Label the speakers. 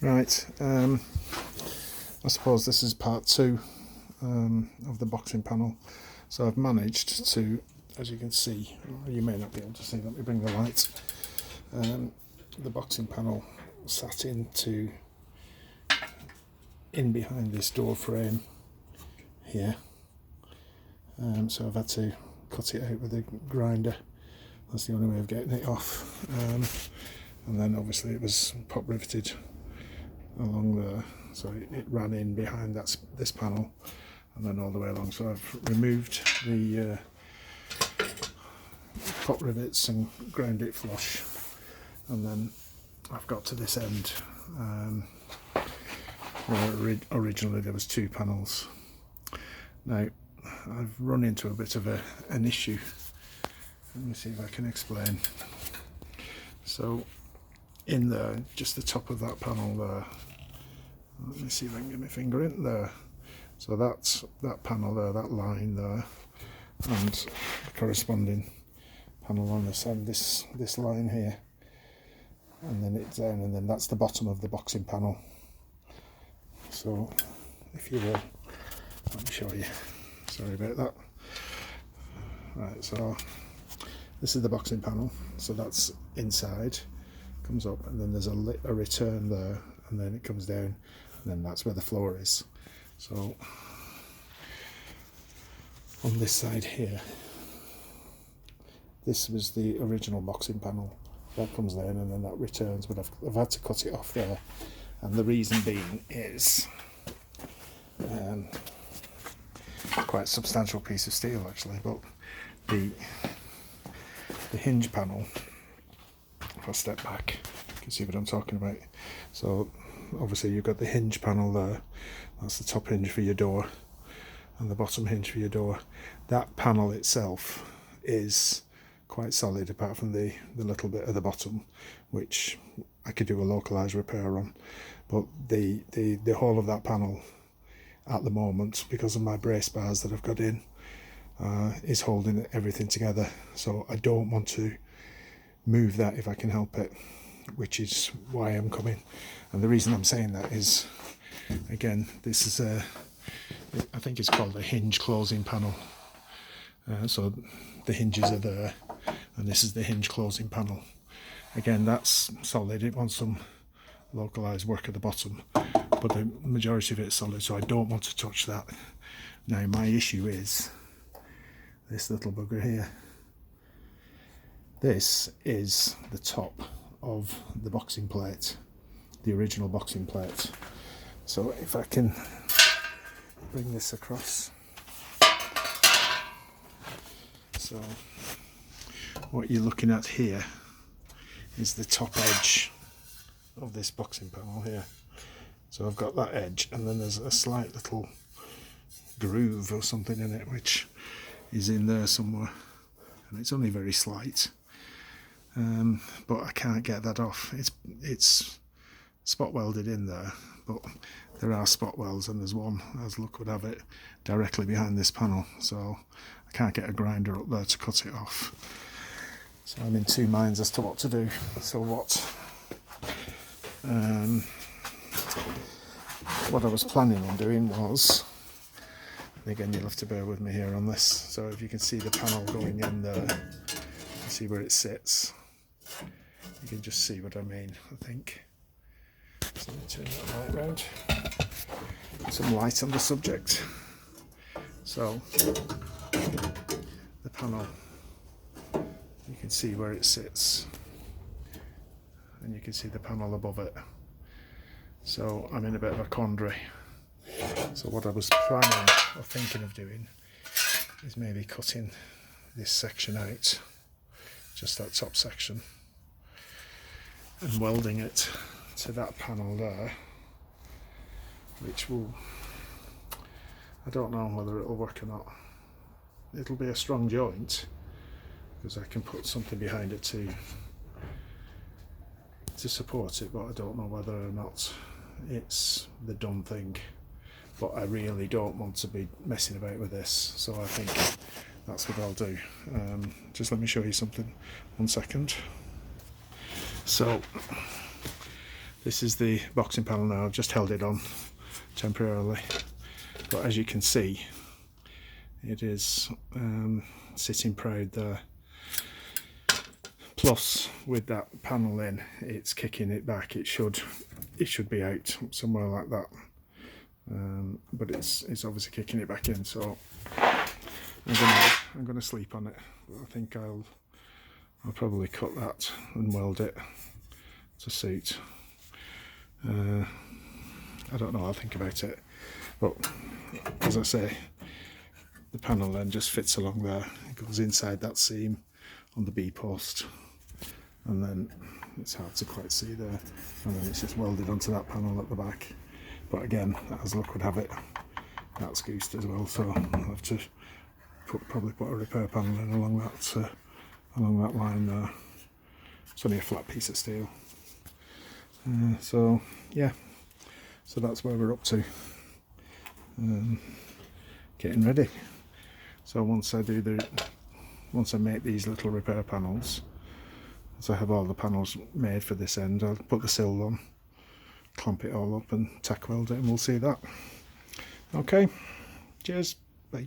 Speaker 1: Right, I suppose this is part two of the boxing panel. So I've managed to, as you can see, you may not be able to see, let me bring the light, the boxing panel sat in behind this door frame here. So I've had to cut it out with a grinder. That's the only way of getting it off. And then obviously it was pop riveted along there, so it ran in behind this panel and then all the way along. So I've removed the pop rivets and ground it flush, and then I've got to this end where originally there was two panels. Now I've run into a bit of an issue. Let me see if I can explain. So in there, just the top of that panel there, let me see if I can get my finger in there. So that's that panel there, that line there, and the corresponding panel on this end, this line here, and then it's down, and then that's the bottom of the boxing panel. So if you will, let me show you. Sorry about that. Right, so this is the boxing panel, so that's inside, comes up, and then there's a return there, and then it comes down, and then that's where the floor is. So on this side here, this was the original boxing panel, that comes down and then that returns, but I've had to cut it off there, and the reason being is quite a substantial piece of steel actually, but the hinge panel, if I step back you can see what I'm talking about. So obviously you've got the hinge panel there, that's the top hinge for your door and the bottom hinge for your door. That panel itself is quite solid apart from the little bit at the bottom, which I could do a localized repair on, but the whole of that panel at the moment, because of my brace bars that I've got in, is holding everything together. So I don't want to move that if I can help it, which is why I'm coming. And the reason I'm saying that is, again, this is I think it's called a hinge closing panel. So the hinges are there, and this is the hinge closing panel. Again, that's solid, it wants some localized work at the bottom, but the majority of it is solid, so I don't want to touch that. Now my issue is this little bugger here. This is the top of the boxing plate, the original boxing plate. So if I can bring this across. So what you're looking at here is the top edge of this boxing panel here. So I've got that edge, and then there's a slight little groove or something in it which is in there somewhere, and it's only very slight, but I can't get that off. It's spot welded in there, but there are spot welds, and there's one, as luck would have it, directly behind this panel, so I can't get a grinder up there to cut it off. So I'm in two minds as to what to do. So what I was planning on doing was, and again you'll have to bear with me here on this, so if you can see the panel going in there, you see where it sits, you can just see what I mean, I think. So let me turn that light round, put some light on the subject. So the panel, you can see where it sits, and you can see the panel above it. So I'm in a bit of a quandary. So what I was planning or thinking of doing is maybe cutting this section out, just that top section, and welding it to that panel there, which will, I don't know whether it'll work or not. It'll be a strong joint because I can put something behind it to support it, but I don't know whether or not it's the done thing. But I really don't want to be messing about with this, so I think that's what I'll do. Just let me show you something, 1 second. So this is the boxing panel now. I've just held it on temporarily, but as you can see, it is sitting proud there. Plus, with that panel in, it's kicking it back. It should be out somewhere like that, but it's obviously kicking it back in. So I'm gonna sleep on it. I think I'll probably cut that and weld it to suit. I don't know. I'll think about it. But as I say, the panel then just fits along there. It goes inside that seam on the B post, and then it's hard to quite see there, and then it's just welded onto that panel at the back. But again, as luck would have it, that's goosed as well, so I'll have to probably put a repair panel in along that line there. It's only a flat piece of steel. So yeah, so that's where we're up to, getting ready. So once I make these little repair panels, so I have all the panels made for this end, I'll put the sill on, clamp it all up and tack weld it, and we'll see that. Okay, cheers, bye.